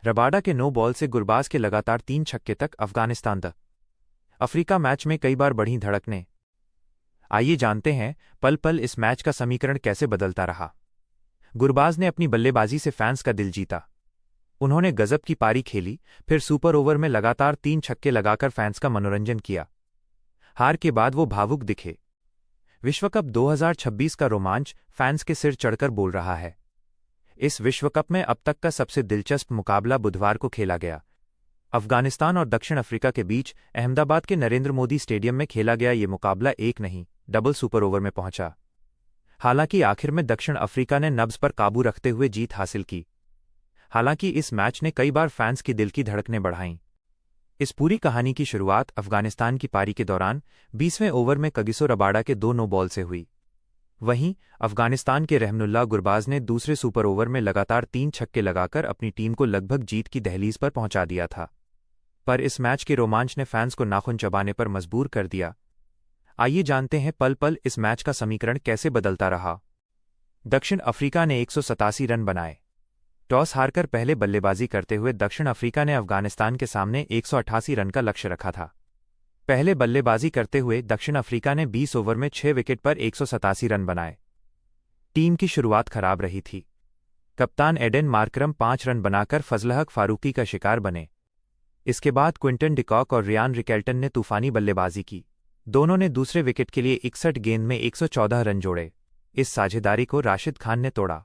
Rabada के no ball से गुरबाज के लगातार 3 छक्के तक अफगानिस्तान द अफ्रीका मैच में कई बार बढ़ी धड़कनें। आइए जानते हैं पल पल इस मैच का समीकरण कैसे बदलता रहा। गुरबाज ने अपनी बल्लेबाजी से फैंस का दिल जीता। उन्होंने गजब की पारी खेली, फिर सुपर ओवर में लगातार 3 छक्के लगाकर फैंस का मनोरंजन किया। हार के बाद वो भावुक दिखे। विश्व कप 2026 का रोमांच फैंस के सिर चढ़कर बोल रहा है। इस विश्व कप में अब तक का सबसे दिलचस्प मुकाबला बुधवार को खेला गया। अफगानिस्तान और दक्षिण अफ्रीका के बीच अहमदाबाद के नरेंद्र मोदी स्टेडियम में खेला गया ये मुकाबला एक नहीं, डबल सुपर ओवर में पहुंचा। हालांकि आखिर में दक्षिण अफ्रीका ने नब्ज पर काबू रखते हुए जीत हासिल की। हालांकि इस मैच ने कई बार फैंस की दिल की धड़कनें बढ़ाईं। इस पूरी कहानी की शुरुआत अफगानिस्तान की पारी के दौरान 20वें ओवर में कगिसो रबाडा के 2 नो बॉल से हुई। वहीं अफगानिस्तान के रहमनुल्लाह गुरबाज ने दूसरे सुपर ओवर में लगातार 3 छक्के लगाकर अपनी टीम को लगभग जीत की दहलीज पर पहुंचा दिया था। पर इस मैच के रोमांच ने फैंस को नाखून चबाने पर मजबूर कर दिया। आइए जानते हैं पल पल इस मैच का समीकरण कैसे बदलता रहा। दक्षिण अफ्रीका ने 187 रन बनाए। टॉस हारकर पहले बल्लेबाजी करते हुए दक्षिण अफ्रीका ने अफगानिस्तान के सामने 188 रन का लक्ष्य रखा था। पहले बल्लेबाजी करते हुए दक्षिण अफ्रीका ने 20 ओवर में 6 विकेट पर 187 रन बनाए। टीम की शुरुआत खराब रही थी। कप्तान एडेन मार्करम 5 रन बनाकर फजलहक फारूकी का शिकार बने। इसके बाद क्विंटन डिकॉक और रियान रिकेल्टन ने तूफानी बल्लेबाजी की। दोनों ने दूसरे विकेट के लिए 61 गेंद में 114 रन जोड़े। इस साझेदारी को राशिद खान ने तोड़ा।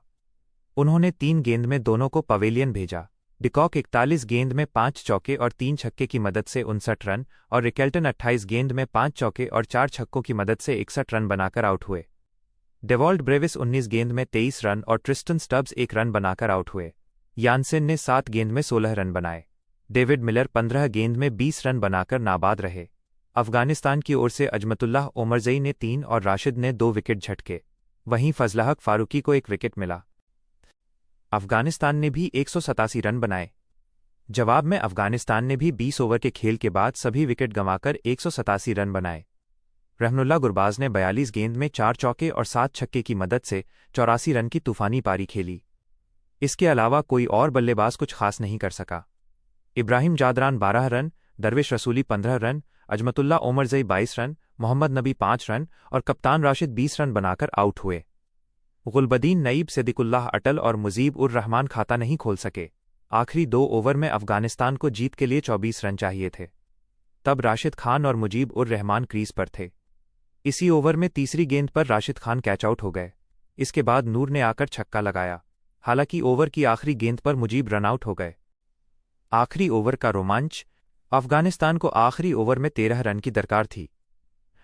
उन्होंने 3 गेंद में दोनों को पवेलियन भेजा। डिकॉक 41 गेंद में 5 चौके और 3 छक्के की मदद से 59 रन और रिकेल्टन 28 गेंद में 5 चौके और 4 छक्कों की मदद से 61 रन बनाकर आउट हुए। डेवॉल्ट ब्रेविस 19 गेंद में 23 रन और ट्रिस्टन स्टब्स 1 रन बनाकर आउट हुए। यानसेन ने 7 गेंद में 16 रन बनाए। डेविड मिलर 15 गेंद में 20 रन बनाकर नाबाद रहे। अफगानिस्तान की ओर से अजमतुल्लाह ओमरजई ने 3 और राशिद ने 2 विकेट झटके। वहीं फजलहक फारूकी को 1 विकेट मिला। अफगानिस्तान ने भी 187 रन बनाए। जवाब में अफगानिस्तान ने भी 20 ओवर के खेल के बाद सभी विकेट गंवाकर 187 रन बनाए। रहमनुल्लाह गुरबाज ने 42 गेंद में 4 चौके और 7 छक्के की मदद से 84 रन की तूफानी पारी खेली। इसके अलावा कोई और बल्लेबाज कुछ खास नहीं कर सका। Ibrahim Zadran 12 run, Darwish Rasooli 15 run, Azmatullah Omarzai 22 run, Mohammad Nabi 5 run और कप्तान राशिद 20 रन बनाकर आउट हुए। गुलबदीन नईब, सिद्दीकुल्लाह अटल और मुजीब उर रहमान खाता नहीं खोल सके। आखिरी 2 ओवर में अफगानिस्तान को जीत के लिए 24 रन चाहिए थे। तब राशिद खान और मुजीब उर रहमान क्रीज पर थे। इसी ओवर में तीसरी गेंद पर राशिद खान कैच आउट हो गए। इसके बाद नूर ने आकर छक्का लगाया। हालांकि ओवर की आखिरी गेंद पर मुजीब रनआउट हो गए। आखिरी ओवर का रोमांच। अफगानिस्तान को आखिरी ओवर में 13 रन की दरकार थी।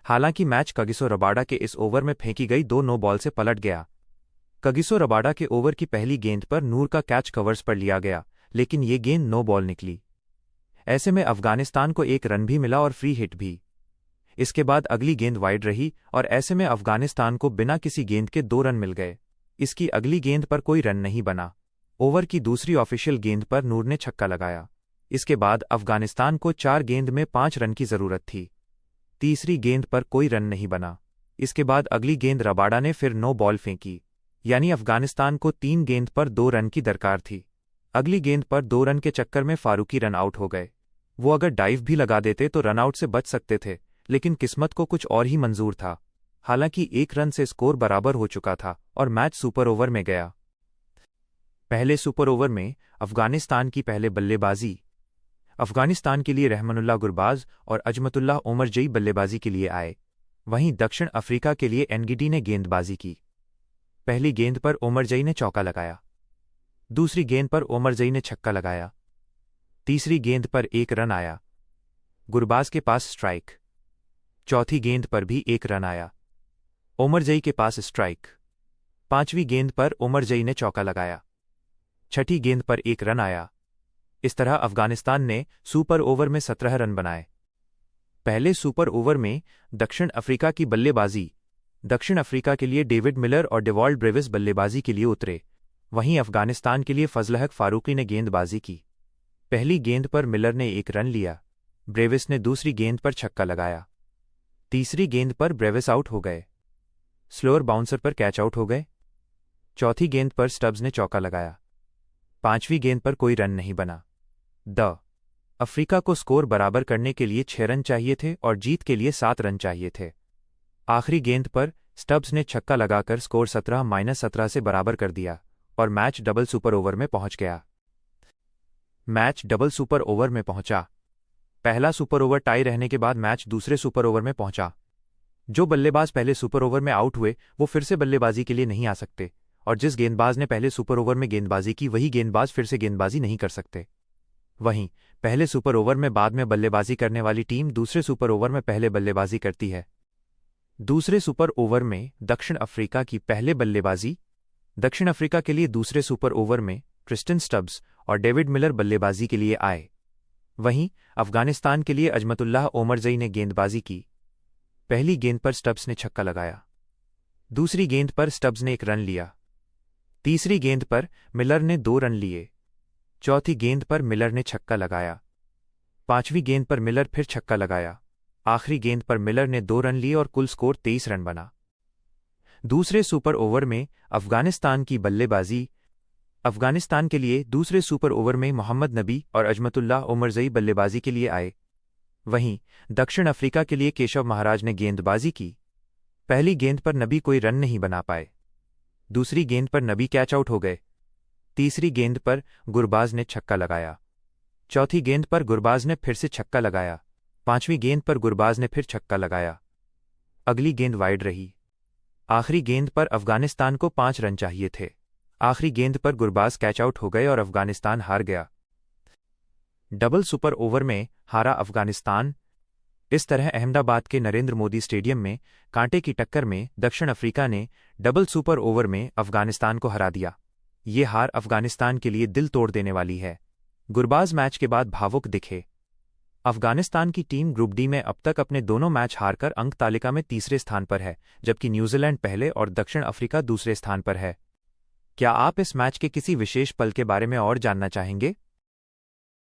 हालांकि मैच कगिसो रबाडा के इस ओवर में फेंकी गई 2 नो बॉल से पलट गया। कगिसो रबाडा के ओवर की पहली गेंद पर नूर का कैच कवर्स पर लिया गया, लेकिन ये गेंद नो बॉल निकली। ऐसे में अफगानिस्तान को 1 रन भी मिला और फ्री हिट भी। इसके बाद अगली गेंद वाइड रही और ऐसे में अफगानिस्तान को बिना किसी गेंद के 2 रन मिल गए। इसकी अगली गेंद पर कोई रन नहीं बना। ओवर की दूसरी ऑफिशियल गेंद पर नूर ने छक्का लगाया। इसके बाद अफगानिस्तान को 4 गेंद में 5 रन की जरूरत थी। तीसरी गेंद पर कोई रन नहीं बना। इसके बाद अगली गेंद रबाडा ने फिर नो बॉल फेंकी, यानी अफगानिस्तान को 3 गेंद पर 2 रन की दरकार थी। अगली गेंद पर 2 रन के चक्कर में फारूकी रन आउट हो गए। वो अगर डाइव भी लगा देते तो रनआउट से बच सकते थे, लेकिन किस्मत को कुछ और ही मंजूर था। हालांकि 1 रन से स्कोर बराबर हो चुका था और मैच सुपर ओवर में गया। पहले सुपर ओवर में अफगानिस्तान की पहले बल्लेबाजी। अफगानिस्तान के लिए रहमनुल्लाह गुरबाज और अजमतुल्लाह ओमरजई बल्लेबाजी के लिए आए। वहीं दक्षिण अफ्रीका के लिए एनगिडी ने गेंदबाजी की। पहली गेंद पर ओमरजई ने चौका लगाया। दूसरी गेंद पर ओमरजई ने छक्का लगाया। तीसरी गेंद पर 1 रन आया। गुरबाज के पास स्ट्राइक। चौथी गेंद पर भी 1 रन आया। ओमरजई के पास स्ट्राइक। 5वीं गेंद पर ओमरजई ने चौका लगाया। छठी गेंद पर 1 रन आया। इस तरह अफगानिस्तान ने सुपर ओवर में 17 रन बनाए। पहले सुपर ओवर में दक्षिण अफ्रीका की बल्लेबाजी। दक्षिण अफ्रीका के लिए डेविड मिलर और डेवॉल्ट ब्रेविस बल्लेबाजी के लिए उतरे। वहीं अफगानिस्तान के लिए फजलहक फारूकी ने गेंदबाजी की। पहली गेंद पर मिलर ने 1 रन लिया। ब्रेविस ने दूसरी गेंद पर छक्का लगाया। तीसरी गेंद पर ब्रेविस आउट हो गए। स्लोअर बाउंसर पर कैच आउट हो गए। चौथी गेंद पर स्टब्स ने चौका लगाया। 5वीं गेंद पर कोई रन नहीं बना। द अफ्रीका को स्कोर बराबर करने के लिए 6 रन चाहिए थे और जीत के लिए 7 रन चाहिए थे। आखिरी गेंद पर स्टब्स ने छक्का लगाकर स्कोर 17-17 से बराबर कर दिया और मैच डबल सुपर ओवर में पहुंच गया। मैच डबल सुपर ओवर में पहुंचा। पहला सुपर ओवर टाई रहने के बाद मैच दूसरे सुपर ओवर में पहुंचा। जो बल्लेबाज पहले सुपर ओवर में आउट हुए वो फिर से बल्लेबाजी के लिए नहीं आ सकते और जिस गेंदबाज ने पहले सुपर ओवर में गेंदबाजी की वही गेंदबाज फिर से गेंदबाजी नहीं कर सकते। वहीं पहले सुपर ओवर में बाद में बल्लेबाजी करने वाली टीम दूसरे सुपर ओवर में पहले बल्लेबाजी करती है। दूसरे सुपर ओवर में दक्षिण अफ्रीका की पहले बल्लेबाजी। दक्षिण अफ्रीका के लिए दूसरे सुपर ओवर में ट्रिस्टन स्टब्स और डेविड मिलर बल्लेबाजी के लिए आए। वहीं अफगानिस्तान के लिए अजमतुल्लाह ओमरजई ने गेंदबाजी की। पहली गेंद पर स्टब्स ने छक्का लगाया। दूसरी गेंद पर स्टब्स ने 1 रन लिया। तीसरी गेंद पर मिलर ने 2 रन लिए। चौथी गेंद पर मिलर ने छक्का लगाया। 5वीं गेंद पर मिलर फिर छक्का लगाया। आखिरी गेंद पर मिलर ने 2 रन लिए और कुल स्कोर 23 रन बना। दूसरे सुपर ओवर में अफगानिस्तान की बल्लेबाजी। अफगानिस्तान के लिए दूसरे सुपर ओवर में मोहम्मद नबी और अजमतुल्लाह ओमरजई बल्लेबाजी के लिए आए। वहीं दक्षिण अफ्रीका के लिए केशव महाराज ने गेंदबाजी की। पहली गेंद पर नबी कोई रन नहीं बना पाए। दूसरी गेंद पर नबी कैच आउट हो गए। तीसरी गेंद पर गुरबाज ने छक्का लगाया। चौथी गेंद पर गुरबाज ने फिर से छक्का लगाया। 5वीं गेंद पर गुरबाज ने फिर छक्का लगाया। अगली गेंद वाइड रही। आखिरी गेंद पर अफगानिस्तान को 5 रन चाहिए थे। आखिरी गेंद पर गुरबाज कैच आउट हो गए और अफगानिस्तान हार गया। डबल सुपर ओवर में हारा अफगानिस्तान। इस तरह अहमदाबाद के नरेंद्र मोदी स्टेडियम में कांटे की टक्कर में दक्षिण अफ्रीका ने डबल सुपर ओवर में अफगानिस्तान को हरा दिया। ये हार अफगानिस्तान के लिए दिल तोड़ देने वाली है। गुरबाज मैच के बाद भावुक दिखे। अफगानिस्तान की टीम ग्रुप डी में अब तक अपने दोनों मैच हारकर अंक तालिका में तीसरे स्थान पर है, जबकि न्यूजीलैंड पहले और दक्षिण अफ्रीका दूसरे स्थान पर है। क्या आप इस मैच के किसी विशेष पल के बारे में और जानना चाहेंगे?